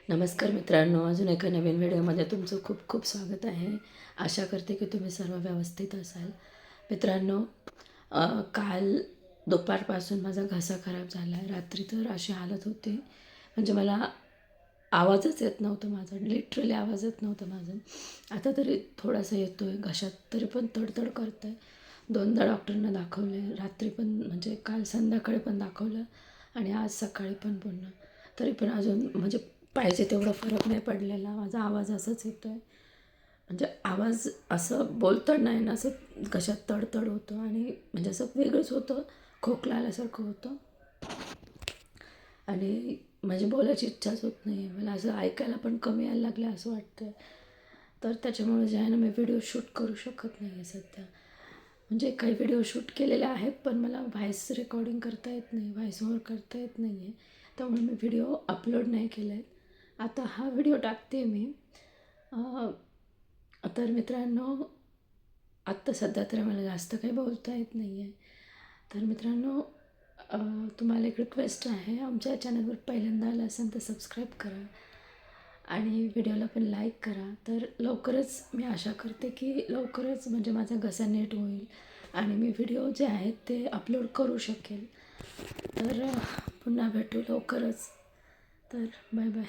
नमस्कार मित्रांनो, अजून एका नवीन व्हिडिओमध्ये तुमचं खूप खूप स्वागत आहे. आशा करते की तुम्ही सर्व व्यवस्थित असाल. मित्रांनो, काल दुपारपासून माझा घसा खराब झाला आहे. रात्री तर अशी हालत होती, म्हणजे मला आवाजच येत नव्हतं माझा, लिटरली आवाज येत नव्हता माझा. आता तरी थोडासा येतो आहे घशात, तरी पण तडतड करत आहे. दोनदा डॉक्टरना दाखवले, रात्री पण म्हणजे काल संध्याकाळी पण दाखवलं आणि आज सकाळी पण पुन्हा. तरी पण अजून म्हणजे पाहिजे तेवढा फरक नाही पडलेला. माझा आवाज असाच येतो आहे, म्हणजे आवाज असं बोलताना नाही ना, असं घशात तडतड होतं आणि म्हणजे असं वेगळंच होतं, खोकला आल्यासारखं होतं आणि माझी बोलायची इच्छाच होत नाही आहे. मला असं ऐकायला पण कमी यायला लागलं असं वाटतं आहे. तर त्याच्यामुळे जे आहे ना, मी व्हिडिओ शूट करू शकत नाही आहे सध्या. म्हणजे काही व्हिडिओ शूट केलेले आहेत, पण मला व्हॉईस रेकॉर्डिंग करता येत नाही, व्हॉईस ओव्हर करता येत नाही आहे. त्यामुळे मी व्हिडिओ अपलोड नाही केले आहेत. आता हा व्हिडिओ टाकते मी. तर मित्रांनो, आत्ता सध्या तर मला जास्त काही बोलता येत नाही आहे. तर मित्रांनो, तुम्हाला एक रिक्वेस्ट आहे, आमच्या चॅनलवर पहिल्यांदा आलं असेल तर सबस्क्राईब करा आणि व्हिडिओला पण लाईक करा. तर लवकरच मी आशा करते की लवकरच म्हणजे माझा घसा नीट होईल आणि मी व्हिडिओ जे आहेत ते अपलोड करू शकेल. तर पुन्हा भेटू लवकरच. तर बाय बाय.